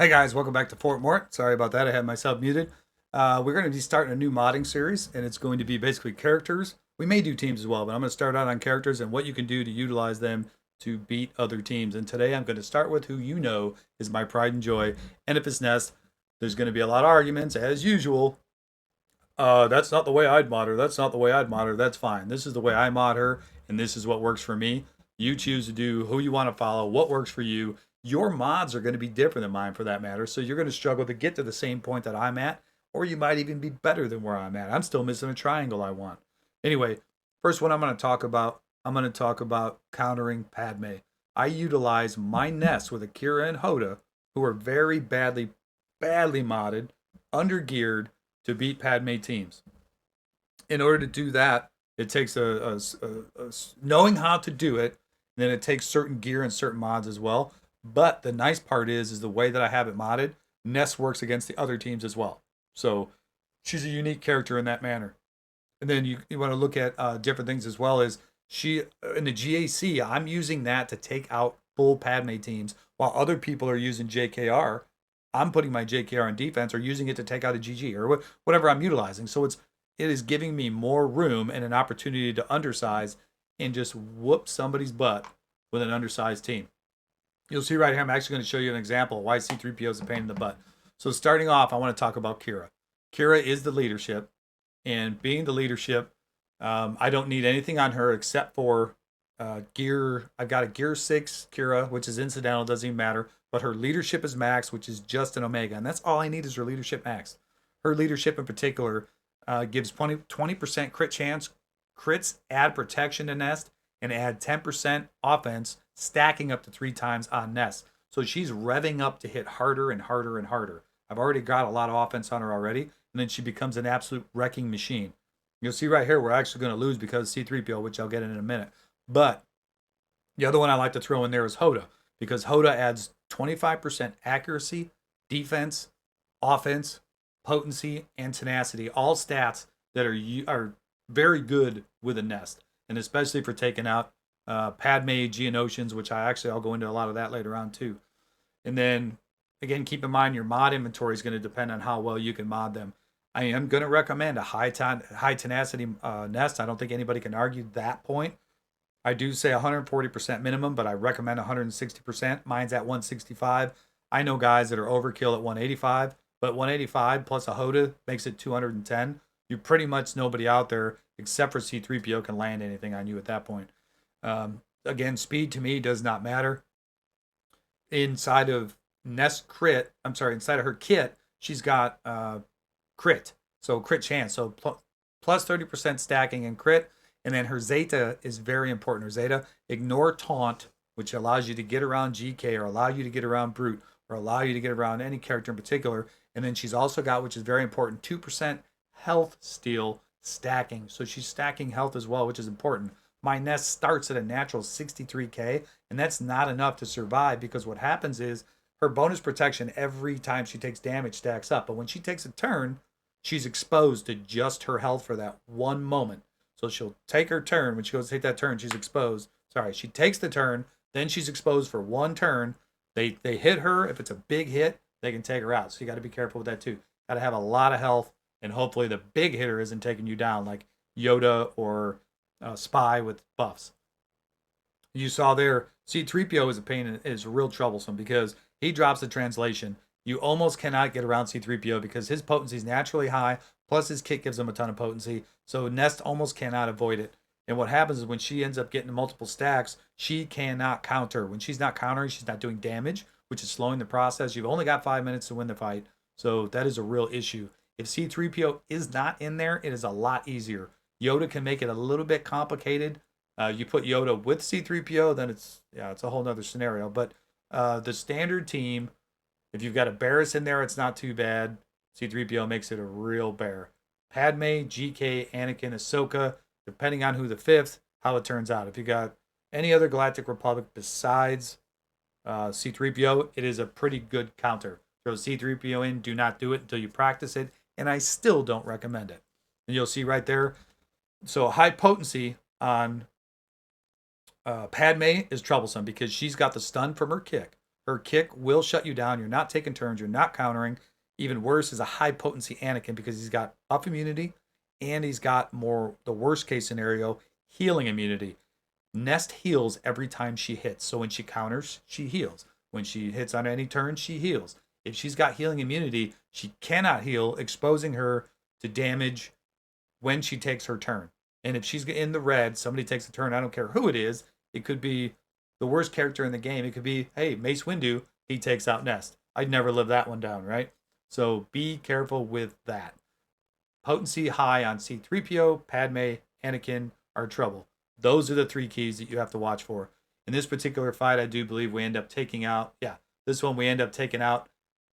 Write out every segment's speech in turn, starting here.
Hey guys, welcome back to Fort Mort. Sorry about that, I had myself muted. We're going to be starting a new modding series, and it's going to be basically characters. We may do teams as well, but I'm going to start out on characters and what you can do to utilize them to beat other teams. And today I'm going to start with who you know is my pride and joy, Oedipus Nest. There's going to be a lot of arguments, as usual. That's not the way I'd mod her. That's not the way I'd mod her. That's fine. This is the way I mod her, and this is what works for me. You choose to do who you want to follow, what works for you. Your mods are going to be different than mine for that matter. So you're going to struggle to get to the same point that I'm at, or you might even be better than where I'm at. I'm still missing a triangle I want. Anyway, first one I'm going to talk about countering Padme. I utilize my nest with Akira and Hoda, who are very badly modded, under geared to beat Padme teams. In order to do that, it takes knowing how to do it, and then it takes certain gear and certain mods as well. But the nice part is the way that I have it modded, Ness works against the other teams as well. So she's a unique character in that manner. And then you want to look at different things as well as she in the GAC. I'm using that to take out full Padme teams, while other people are using JKR. I'm putting my JKR on defense or using it to take out a GG or whatever I'm utilizing. So it is giving me more room and an opportunity to undersize and just whoop somebody's butt with an undersized team. You'll see right here, I'm actually going to show you an example of why C3PO is a pain in the butt. So starting off, I want to talk about Kira. Kira is the leadership, and being the leadership, I don't need anything on her except for gear. I've got a gear 6 Kira, which is incidental, doesn't even matter. But her leadership is max, which is just an Omega. And that's all I need is her leadership max. Her leadership in particular gives 20% crit chance. Crits add protection to Nest and add 10% offense, stacking up to 3 times on Nest. So she's revving up to hit harder and harder and harder. I've already got a lot of offense on her already. And then she becomes an absolute wrecking machine. You'll see right here, we're actually going to lose because C3PO, which I'll get in a minute. But the other one I like to throw in there is Hoda, because Hoda adds 25% accuracy, defense, offense, potency, and tenacity. All stats that are very good with a Nest, and especially for taking out Padme, Geonosians, which I'll go into a lot of that later on too. And then again, keep in mind your mod inventory is going to depend on how well you can mod them. I am going to recommend a high tenacity Nest. I don't think anybody can argue that point. I do say 140% minimum, but I recommend 160%. Mine's at 165. I know guys that are overkill at 185, but 185 plus a Hoda makes it 210. You pretty much nobody out there except for C3PO can land anything on you at that point. Again, speed to me does not matter. Inside of inside of her kit, she's got crit, so crit chance, so plus 30% stacking and crit. And then her Zeta is very important. Her Zeta, ignore taunt, which allows you to get around GK or allow you to get around Brute or allow you to get around any character in particular. And then she's also got, which is very important, 2% health steal stacking. So she's stacking health as well, which is important. My Nest starts at a natural 63k, and that's not enough to survive, because what happens is her bonus protection every time she takes damage stacks up. But when she takes a turn, she's exposed to just her health for that one moment. So she'll take her turn. When she goes to take that turn, she's exposed. Sorry, she takes the turn, then she's exposed for one turn. They hit her. If it's a big hit, they can take her out. So you got to be careful with that too. Got to have a lot of health, and hopefully the big hitter isn't taking you down like Yoda or Spy with buffs. You saw there, C3PO is a pain, is real troublesome because he drops the translation. You almost cannot get around C3PO because his potency is naturally high, plus his kit gives him a ton of potency. So Nest almost cannot avoid it. And what happens is when she ends up getting multiple stacks, she cannot counter. When she's not countering, she's not doing damage, which is slowing the process. You've only got 5 minutes to win the fight. So that is a real issue. If C3PO is not in there, it is a lot easier. Yoda can make it a little bit complicated. You put Yoda with C3PO, then it's a whole nother scenario. But the standard team, if you've got a Barris in there, it's not too bad. C3PO makes it a real bear. Padme, GK, Anakin, Ahsoka, depending on who the fifth, how it turns out. If you got any other Galactic Republic besides C3PO, it is a pretty good counter. Throw C3PO in, do not do it until you practice it, and I still don't recommend it. And you'll see right there, so high potency on Padme is troublesome because she's got the stun from her kick. Her kick will shut you down. You're not taking turns. You're not countering. Even worse is a high potency Anakin because he's got buff immunity and he's got more, the worst case scenario, healing immunity. Nest heals every time she hits. So when she counters, she heals. When she hits on any turn, she heals. If she's got healing immunity, she cannot heal, exposing her to damage when she takes her turn. And if she's in the red, somebody takes a turn, I don't care who it is. It could be the worst character in the game. It could be, hey, Mace Windu, he takes out Nest. I'd never live that one down, right? So be careful with that. Potency high on C-3PO, Padme, Anakin are trouble. Those are the three keys that you have to watch for. In this particular fight, I do believe we end up taking out, this one we end up taking out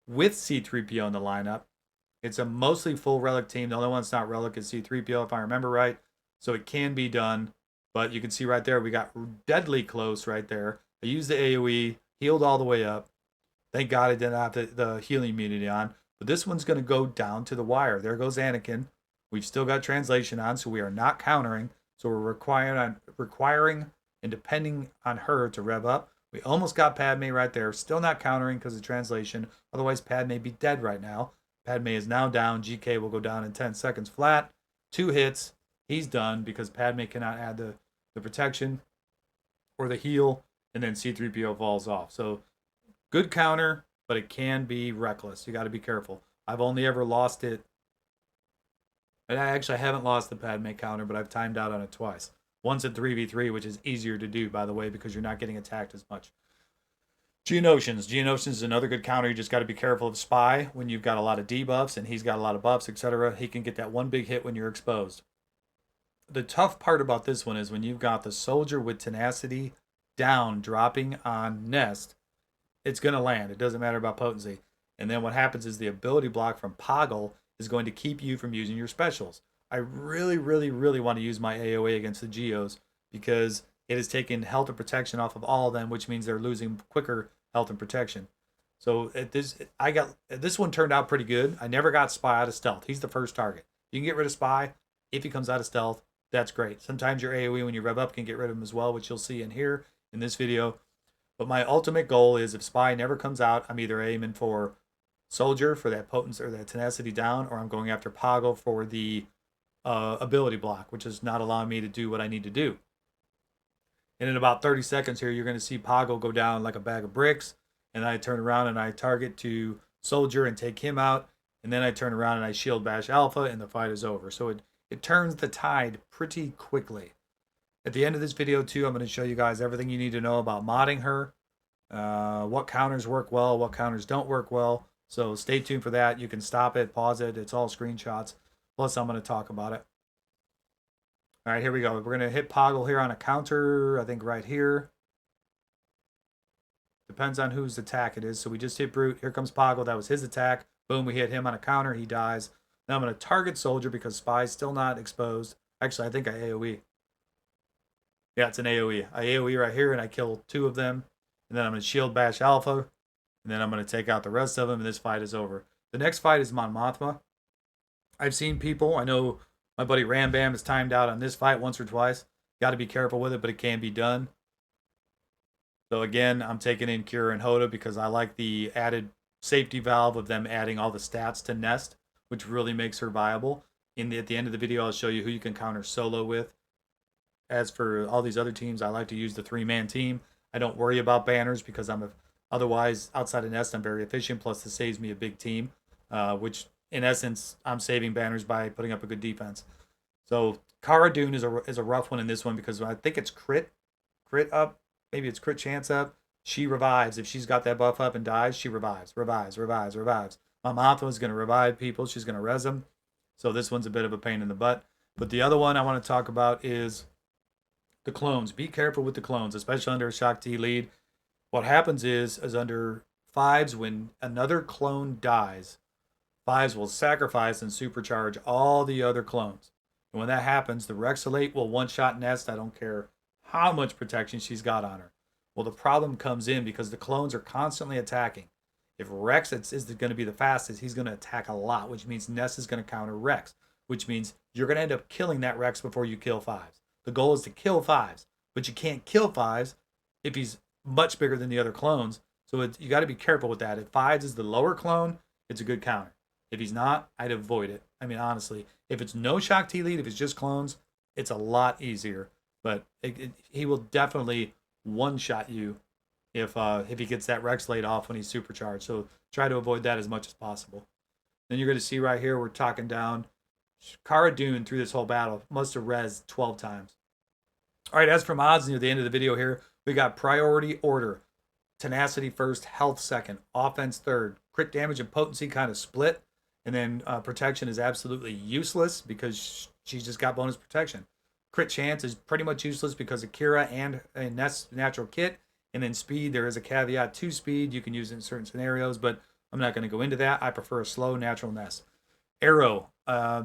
with C-3PO in the lineup. It's a mostly full relic team. The only one that's not relic is C-3PO, if I remember right. So it can be done. But you can see right there, we got deadly close right there. I used the AoE, healed all the way up. Thank God I didn't have the healing immunity on. But this one's going to go down to the wire. There goes Anakin. We've still got translation on, so we are not countering. So we're requiring and depending on her to rev up. We almost got Padme right there. Still not countering because of translation. Otherwise, Padme would be dead right now. Padme is now down. GK will go down in 10 seconds flat. 2 hits. He's done because Padme cannot add the protection or the heal. And then C-3PO falls off. So good counter, but it can be reckless. You got to be careful. I've only ever lost it. And I actually haven't lost the Padme counter, but I've timed out on it twice. Once at 3v3, which is easier to do, by the way, because you're not getting attacked as much. Geonosians. Geonosians is another good counter. You just got to be careful of Spy when you've got a lot of debuffs and he's got a lot of buffs, etc. He can get that one big hit when you're exposed. The tough part about this one is when you've got the soldier with tenacity down dropping on Nest, it's going to land. It doesn't matter about potency. And then what happens is the ability block from Poggle is going to keep you from using your specials. I really, really, really want to use my AoE against the Geos because it has taken health and protection off of all of them, which means they're losing quicker health and protection. So this one turned out pretty good. I never got Spy out of stealth. He's the first target. You can get rid of Spy if he comes out of stealth. That's great. Sometimes your AoE when you rev up can get rid of him as well, which you'll see in here in this video. But my ultimate goal is if Spy never comes out, I'm either aiming for Soldier for that potency or that tenacity down, or I'm going after Poggle for the ability block, which is not allowing me to do what I need to do. And in about 30 seconds here, you're going to see Poggle go down like a bag of bricks. And I turn around and I target to Soldier and take him out. And then I turn around and I shield bash Alpha and the fight is over. So it turns the tide pretty quickly. At the end of this video too, I'm going to show you guys everything you need to know about modding her. What counters work well, what counters don't work well. So stay tuned for that. You can stop it, pause it. It's all screenshots. Plus I'm going to talk about it. All right, here we go. We're going to hit Poggle here on a counter, I think right here. Depends on whose attack it is. So we just hit Brute. Here comes Poggle. That was his attack. Boom, we hit him on a counter. He dies. Now I'm going to target Soldier because Spy's still not exposed. Actually, I think I AoE. Yeah, it's an AoE. I AoE right here, and I kill 2 of them. And then I'm going to shield bash Alpha. And then I'm going to take out the rest of them, and this fight is over. The next fight is Mon Mothma. I've seen people. I know my buddy Ram Bam is timed out on this fight once or twice. Got to be careful with it, but it can be done. So again, I'm taking in Kira and Hoda because I like the added safety valve of them adding all the stats to Nest, which really makes her viable. At the end of the video, I'll show you who you can counter solo with. As for all these other teams, I like to use the 3-man team. I don't worry about banners because otherwise, outside of Nest, I'm very efficient. Plus, this saves me a big team, which in essence, I'm saving banners by putting up a good defense. So Cara Dune is a rough one in this one because I think it's crit up. Maybe it's crit chance up. She revives. If she's got that buff up and dies, she revives. Mon Mothma is going to revive people. She's going to res them. So this one's a bit of a pain in the butt. But the other one I want to talk about is the clones. Be careful with the clones, especially under a Shaak Ti lead. What happens is under 5s, when another clone dies, 5s will sacrifice and supercharge all the other clones. And when that happens, the Rexalate will one-shot Nest. I don't care how much protection she's got on her. Well, the problem comes in because the clones are constantly attacking. If Rex is going to be the fastest, he's going to attack a lot, which means Nest is going to counter Rex, which means you're going to end up killing that Rex before you kill 5s. The goal is to kill 5s, but you can't kill 5s if he's much bigger than the other clones So you got to be careful with that. If fives is the lower clone, it's a good counter. If he's not, I'd avoid it. I mean, honestly, if it's no shock T lead, if it's just clones, it's a lot easier. But he will definitely one shot you if he gets that Rex laid off when he's supercharged. So try to avoid that as much as possible. Then you're going to see right here, we're talking down. Cara Dune through this whole battle must have res 12 times. All right, as for mods near the end of the video here, we got priority order. Tenacity first, health second, offense third. Crit damage and potency kind of split. And then protection is absolutely useless because she's just got bonus protection. Crit chance is pretty much useless because of Kira and Nest's natural kit. And then speed, there is a caveat to speed. You can use it in certain scenarios, but I'm not going to go into that. I prefer a slow natural Nest. Arrow,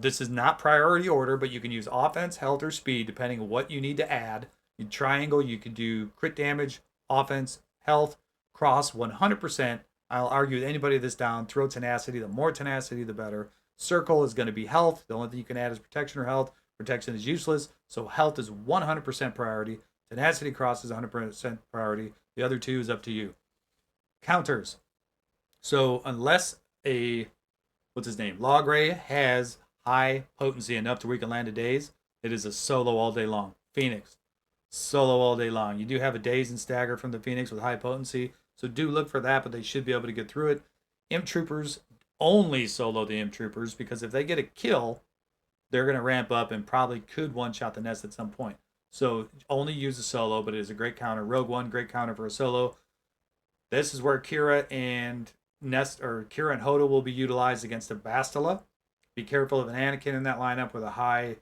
this is not priority order, but you can use offense, health, or speed depending on what you need to add. In triangle, you can do crit damage, offense, health, cross 100%. I'll argue with anybody this down. Throw tenacity. The more tenacity, the better. Circle is going to be health. The only thing you can add is protection or health. Protection is useless, so health is 100% priority. Tenacity cross is 100% priority. The other two is up to you. Counters. So unless what's his name? Logray has high potency enough to where he can land a daze, it is a solo all day long. Phoenix. Solo all day long. You do have a daze and stagger from the Phoenix with high potency, so do look for that, but they should be able to get through it. Imp Troopers, only solo the Imp Troopers, because if they get a kill, they're going to ramp up and probably could one-shot the Nest at some point. So only use a solo, but it is a great counter. Rogue One, great counter for a solo. This is where Kira and Hoda will be utilized against a Bastila. Be careful of an Anakin in that lineup with a high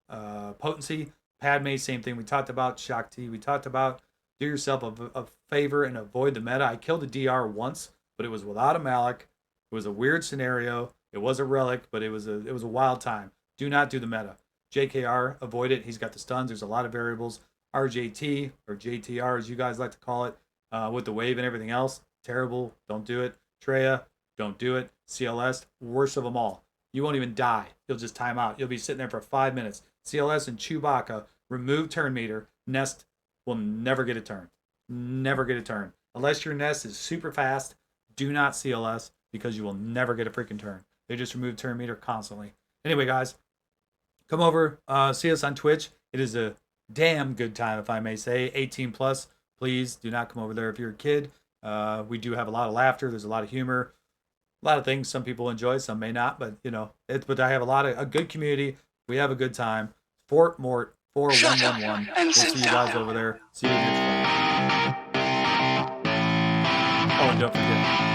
potency. Padme, same thing we talked about. Shakti, we talked about. Do yourself a favor and avoid the meta. I killed a DR once, but it was without a Malak. It was a weird scenario. It was a relic, but it was a wild time. Do not do the meta. JKR, avoid it. He's got the stuns. There's a lot of variables. RJT, or JTR as you guys like to call it, with the wave and everything else. Terrible. Don't do it. Treya, don't do it. CLS, worst of them all. You won't even die. You'll just time out. You'll be sitting there for 5 minutes. CLS and Chewbacca, remove turn meter. Nest will never get a turn. Never get a turn. Unless your Nest is super fast, do not CLS because you will never get a freaking turn. They just remove turn meter constantly. Anyway, guys, come over, see us on Twitch. It is a damn good time, if I may say. 18 plus, please do not come over there if you're a kid. We do have a lot of laughter. There's a lot of humor, a lot of things some people enjoy, some may not. But but I have a good community. We have a good time. Fort Mort 4111. We'll see you guys over there. See you next time. Oh, and don't forget.